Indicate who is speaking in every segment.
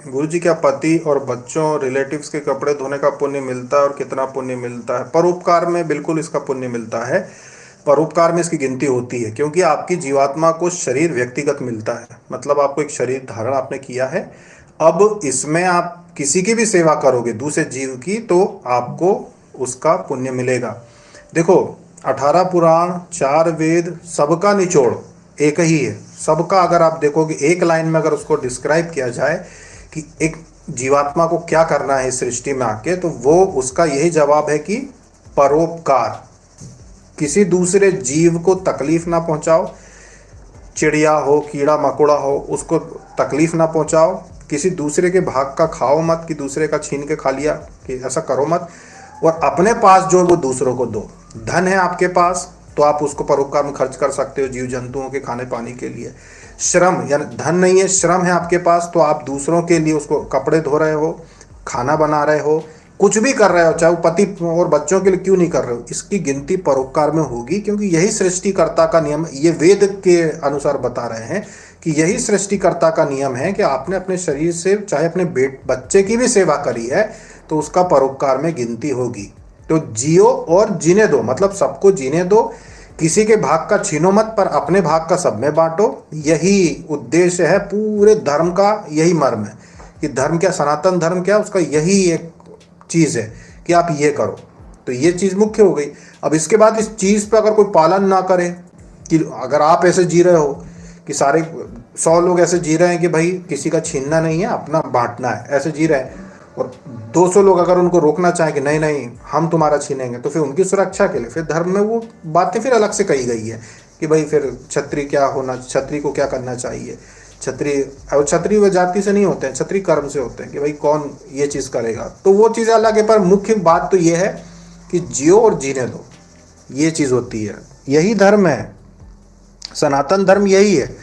Speaker 1: गुरु जी, क्या पति और बच्चों रिलेटिव्स के कपड़े धोने का पुण्य मिलता है और कितना पुण्य मिलता है? परोपकार में बिल्कुल इसका पुण्य मिलता है। परोपकार में इसकी गिनती होती है, क्योंकि आपकी जीवात्मा को शरीर व्यक्तिगत मिलता है, मतलब आपको एक शरीर धारण आपने किया है। अब इसमें आप किसी की भी सेवा करोगे दूसरे जीव की, तो आपको उसका पुण्य मिलेगा। देखो, 18 पुराण, 4 वेद, सबका निचोड़ एक ही है। सबका अगर आप देखोगे एक लाइन में, अगर उसको डिस्क्राइब किया जाए कि एक जीवात्मा को क्या करना है इस सृष्टि में आके, तो वो उसका यही जवाब है कि परोपकार। किसी दूसरे जीव को तकलीफ ना पहुंचाओ। चिड़िया हो, कीड़ा मकोड़ा हो, उसको तकलीफ ना पहुंचाओ। किसी दूसरे के भाग का खाओ मत कि दूसरे का छीन के खा लिया, कि ऐसा करो मत। और अपने पास जो है वो दूसरों को दो। धन है आपके पास तो आप उसको परोपकार में खर्च कर सकते हो, जीव जंतुओं के खाने पानी के लिए। श्रम, यानी धन नहीं है, श्रम है आपके पास, तो आप दूसरों के लिए उसको कपड़े धो रहे हो, खाना बना रहे हो, कुछ भी कर रहे हो, चाहे वो पति और बच्चों के लिए क्यों नहीं कर रहे हो, इसकी गिनती परोपकार में होगी। क्योंकि यही सृष्टिकर्ता का नियम, ये वेद के अनुसार बता रहे हैं कि यही सृष्टिकर्ता का नियम है कि आपने अपने शरीर से चाहे अपने बच्चे की भी सेवा करी है तो उसका परोपकार में गिनती होगी। तो जियो और जीने दो, मतलब सबको जीने दो। किसी के भाग का छीनो मत, पर अपने भाग का सब में बांटो। यही उद्देश्य है पूरे धर्म का, यही मर्म है कि धर्म क्या, सनातन धर्म क्या, उसका यही एक चीज़ है कि आप ये करो। तो ये चीज़ मुख्य हो गई। अब इसके बाद इस चीज़ पर अगर कोई पालन ना करे, कि अगर आप ऐसे जी रहे हो कि सारे 100 लोग ऐसे जी रहे हैं कि भाई किसी का छीनना नहीं है, अपना बांटना है, ऐसे जी रहे हैं, और 200 लोग अगर उनको रोकना चाहें कि नहीं नहीं हम तुम्हारा छीनेंगे, तो फिर उनकी सुरक्षा के लिए फिर धर्म में वो बातें फिर अलग से कही गई है कि भाई फिर क्षत्रिय क्या होना, क्षत्रिय को क्या करना चाहिए। क्षत्रिय, और क्षत्रिय व जाति से नहीं होते हैं, क्षत्रिय कर्म से होते हैं कि भाई कौन ये चीज़ करेगा, तो वो चीज़ अलग है। पर मुख्य बात तो ये है कि जियो और जीने दो, ये चीज़ होती है। यही धर्म है, सनातन धर्म यही है।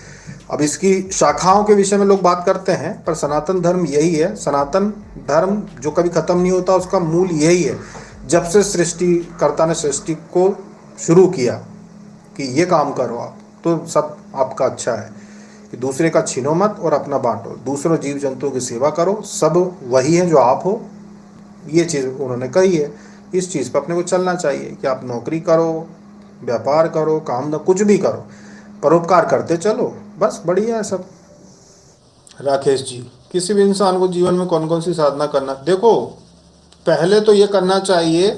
Speaker 1: अब इसकी शाखाओं के विषय में लोग बात करते हैं, पर सनातन धर्म यही है। सनातन धर्म जो कभी खत्म नहीं होता, उसका मूल यही है। जब से सृष्टिकर्ता ने सृष्टि को शुरू किया कि ये काम करो आप, तो सब आपका अच्छा है कि दूसरे का छीनो मत और अपना बांटो, दूसरों जीव जंतुओं की सेवा करो, सब वही है जो आप हो। ये चीज़ उन्होंने कही है। इस चीज़ पर अपने को चलना चाहिए कि आप नौकरी करो, व्यापार करो, काम कुछ भी करो, परोपकार करते चलो, बस बढ़िया है सब। राकेश जी, किसी भी इंसान को जीवन में कौन कौन सी साधना करना, देखो पहले तो ये करना चाहिए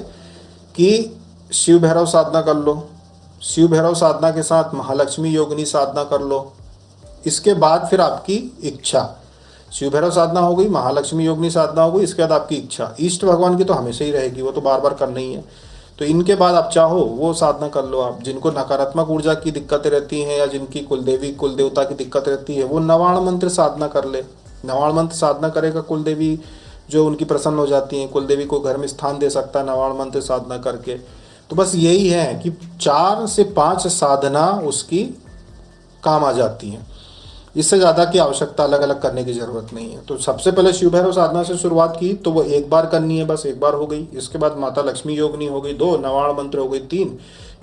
Speaker 1: कि शिव भैरव साधना कर लो। शिव भैरव साधना के साथ महालक्ष्मी योगिनी साधना कर लो। इसके बाद फिर आपकी इच्छा, शिव भैरव साधना हो गई, महालक्ष्मी योगिनी साधना हो गई, इसके बाद आपकी इच्छा। इष्ट भगवान की तो हमेशा ही रहेगी, वो तो बार बार करना ही है। तो इनके बाद आप चाहो वो साधना कर लो। आप जिनको नकारात्मक ऊर्जा की दिक्कतें रहती हैं या जिनकी कुलदेवी कुलदेवता की दिक्कत रहती है, वो नवाण मंत्र साधना कर ले। नवाण मंत्र साधना करेगा, कुलदेवी जो उनकी प्रसन्न हो जाती हैं, कुलदेवी को घर में स्थान दे सकता है नवाण मंत्र साधना करके। तो बस यही है कि 4 से 5 साधना उसकी काम आ जाती हैं। इससे ज़्यादा की आवश्यकता अलग अलग करने की ज़रूरत नहीं है। तो सबसे पहले शिव भैरव साधना से शुरुआत की तो वो एक बार करनी है, बस एक बार हो गई। इसके बाद माता लक्ष्मी योगिनी हो गई 2, नवाण मंत्र हो गई 3,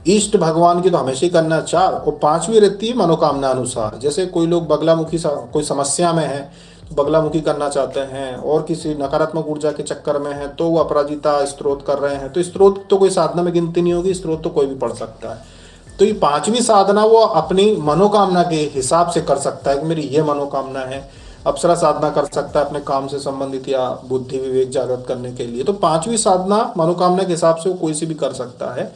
Speaker 1: इष्ट भगवान की तो हमेशा ही करना 4, और 5वीं रहती है मनोकामना अनुसार। जैसे कोई लोग बगलामुखी कोई समस्या में है तो बगलामुखी करना चाहते हैं, और किसी नकारात्मक ऊर्जा के चक्कर में है तो वो अपराजिता स्त्रोत कर रहे हैं, तो स्त्रोत तो कोई साधना में गिनती नहीं होगी, स्त्रोत तो कोई भी पढ़ सकता है। तो ये 5वीं साधना वो अपनी मनोकामना के हिसाब से कर सकता है कि मेरी ये मनोकामना है। अप्सरा साधना कर सकता है अपने काम से संबंधित या बुद्धि विवेक जागृत करने के लिए। तो 5वीं साधना मनोकामना के हिसाब से वो कोई सी भी कर सकता है।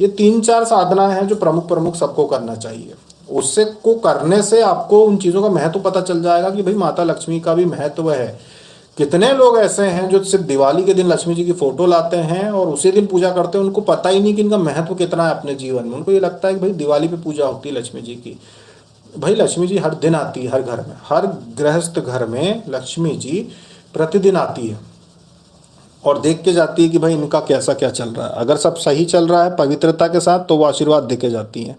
Speaker 1: ये 3-4 साधना है जो प्रमुख प्रमुख सबको करना चाहिए। उससे को करने से आपको उन चीज़ों का महत्व पता चल जाएगा कि भाई माता लक्ष्मी का भी महत्व है। कितने लोग ऐसे हैं जो सिर्फ दिवाली के दिन लक्ष्मी जी की फोटो लाते हैं और उसी दिन पूजा करते हैं, उनको पता ही नहीं कि इनका महत्व कितना है अपने जीवन में। उनको ये लगता है कि भाई दिवाली पे पूजा होती है लक्ष्मी जी की। भाई लक्ष्मी जी हर दिन आती है, हर घर में, हर गृहस्थ घर में लक्ष्मी जी प्रतिदिन आती है और देख के जाती है कि भाई इनका कैसा क्या चल रहा है। अगर सब सही चल रहा है पवित्रता के साथ तो वो आशीर्वाद दे के जाती हैं,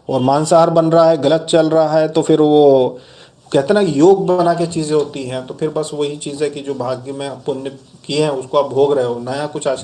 Speaker 1: और मांसाहार बन रहा है, गलत चल रहा है, तो फिर वो कहते ना योग बना के चीज़ें होती हैं। तो फिर बस वही चीज़ है कि जो भाग्य में पुण्य किए हैं उसको आप भोग रहे हो, नया कुछ आशीर्वाद